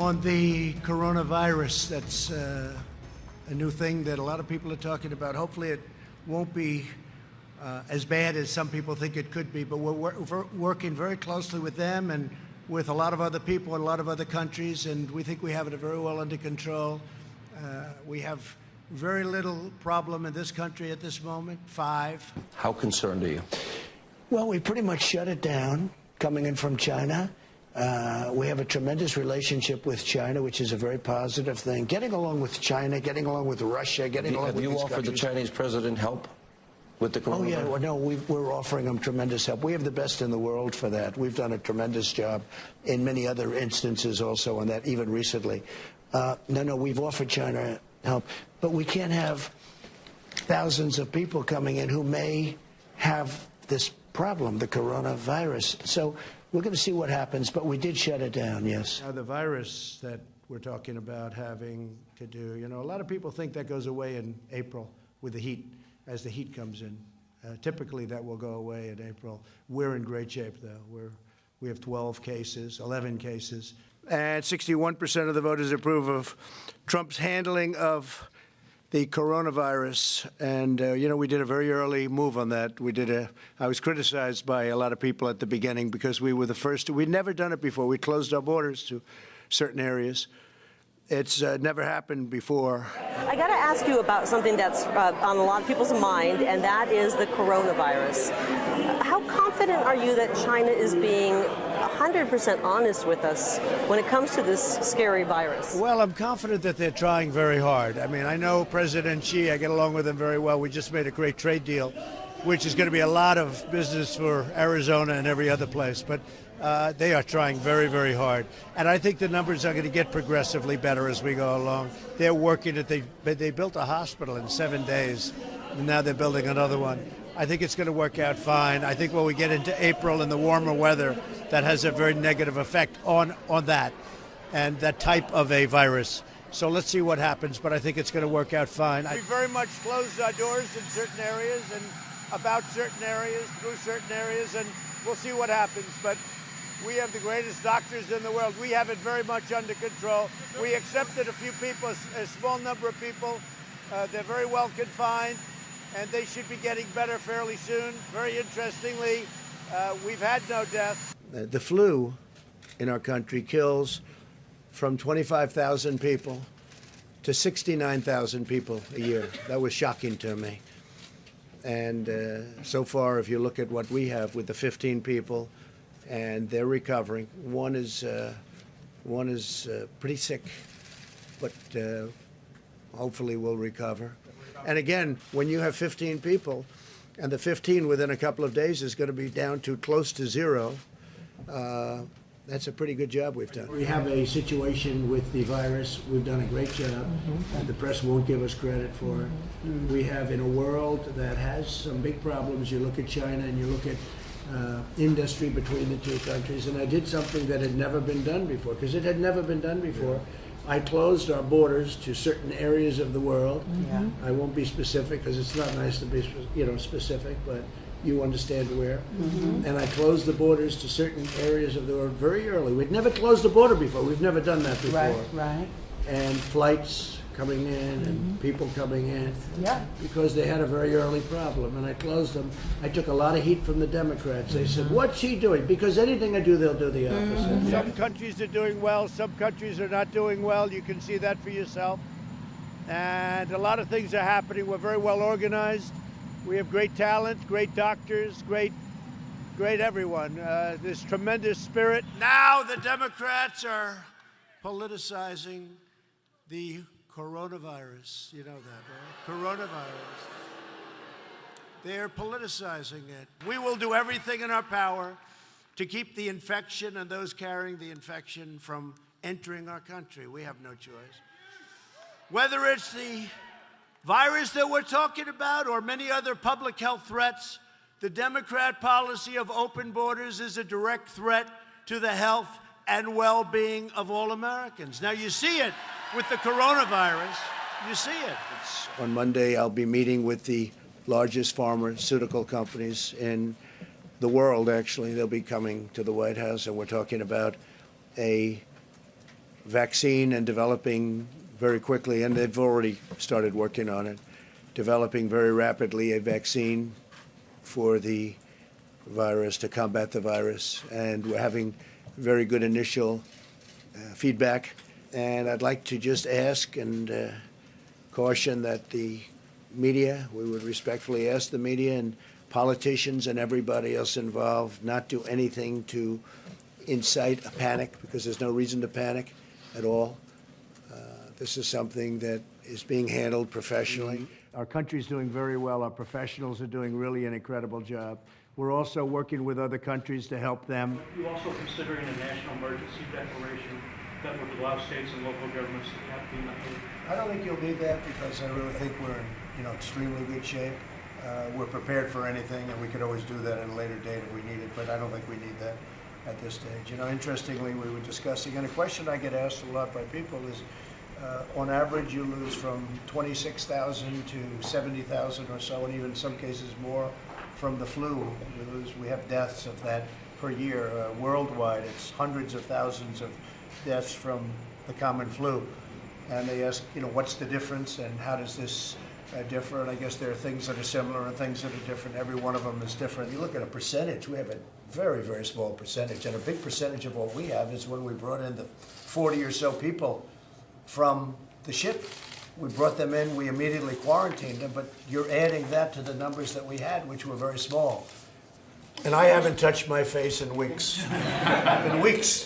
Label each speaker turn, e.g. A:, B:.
A: On the coronavirus, that's a new thing that a lot of people are talking about. Hopefully it won't be as bad as some people think it could be, but we're working very closely with them and with a lot of other people in a lot of other countries, and we think we have it very well under control. We have very little problem in this country at this moment, 5.
B: How concerned are you?
C: Well, we pretty much shut it down coming in from China. We have a tremendous relationship with China, which is a very positive thing. Getting along with China, getting along with Russia, getting along with these countries.
B: Have you offered the Chinese president help with the coronavirus?
C: Oh, yeah. Well, no, we're offering them tremendous help. We have the best in the world for that. We've done a tremendous job in many other instances also on that, even recently. No, we've offered China help. But we can't have thousands of people coming in who may have this problem, the coronavirus. So we're going to see what happens, but we did shut it down, yes.
A: Now, the virus that we're talking about having to do, a lot of people think that goes away in April with the heat, as the heat comes in. Typically, that will go away in April. We're in great shape, though. We have 12 cases, 11 cases, and 61% of the voters approve of Trump's handling of the coronavirus, and we did a very early move on that. I was criticized by a lot of people at the beginning because we were the first. We'd never done it before. We closed our borders to certain areas. It's never happened before.
D: I got to ask you about something that's on a lot of people's mind, and that is the coronavirus. How confident are you that China is being 100% honest with us when it comes to this scary virus?
A: Well, I'm confident that they're trying very hard. I mean, I know President Xi. I get along with him very well. We just made a great trade deal, which is going to be a lot of business for Arizona and every other place. But they are trying very, very hard. And I think the numbers are going to get progressively better as we go along. They're working at they built a hospital in 7 days, and now they're building another one. I think it's going to work out fine. I think when we get into April and the warmer weather, that has a very negative effect on that and that type of a virus. So let's see what happens, but I think it's going to work out fine. We very much closed our doors in certain areas and about certain areas, through certain areas, and we'll see what happens. But we have the greatest doctors in the world. We have it very much under control. We accepted a few people, a small number of people. They're very well confined, and they should be getting better fairly soon. Very interestingly, we've had no deaths. The flu in our country kills from 25,000 people to 69,000 people a year. That was shocking to me. And so far, if you look at what we have with the 15 people, and they're recovering. One is pretty sick, but hopefully will recover. And again, when you have 15 people, and the 15 within a couple of days is going to be down to close to 0, that's a pretty good job we've done. We have a situation with the virus. We've done a great job. The press won't give us credit for it. We have, in a world that has some big problems, you look at China and you look at industry between the two countries, and I did something that had never been done before, because it had never been done before. I closed our borders to certain areas of the world. I won't be specific because it's not nice to be specific, but you understand where. And I closed the borders to certain areas of the world very early. We'd never closed the border before. We've never done that before.
E: Right.
A: And flights coming in and people coming in because they had a very early problem, and I closed them. I took a lot of heat from the Democrats. They said, what's she doing? Because anything I do, they'll do the opposite. Some countries are doing well, some countries are not doing well. You can see that for yourself. And a lot of things are happening. We're very well organized. We have great talent, great doctors, great everyone. There's tremendous spirit. Now the Democrats are politicizing the coronavirus. You know that, right? Coronavirus. They're politicizing it. We will do everything in our power to keep the infection and those carrying the infection from entering our country. We have no choice. Whether it's the virus that we're talking about or many other public health threats, the Democrat policy of open borders is a direct threat to the health and well-being of all Americans. Now, you see it with the coronavirus. You see it. On Monday, I'll be meeting with the largest pharmaceutical companies in the world, actually. They'll be coming to the White House, and we're talking about a vaccine and developing very quickly, and they've already started working on it, developing very rapidly a vaccine for the virus, to combat the virus. And we're having very good initial feedback. And I'd like to just ask and caution that the media, we would respectfully ask the media and politicians and everybody else involved not do anything to incite a panic, because there's no reason to panic at all. This is something that is being handled professionally. Our country's doing very well. Our professionals are doing really an incredible job. We're also working with other countries to help them.
E: Are you also considering a national emergency declaration that would allow states and local governments to cap the amount?
A: I don't think you'll need that, because I really think we're in extremely good shape. We're prepared for anything, and we could always do that at a later date if we need it, but I don't think we need that at this stage. Interestingly, we were discussing, and a question I get asked a lot by people is, on average, you lose from 26,000 to 70,000 or so, and even in some cases more from the flu. We have deaths of that per year. Worldwide, it's hundreds of thousands of deaths from the common flu. And they ask, what's the difference and how does this differ? And I guess there are things that are similar and things that are different. Every one of them is different. You look at a percentage, we have a very, very small percentage. And a big percentage of what we have is when we brought in the 40 or so people from the ship. We brought them in, we immediately quarantined them, but you're adding that to the numbers that we had, which were very small. And I haven't touched my face in weeks. In weeks.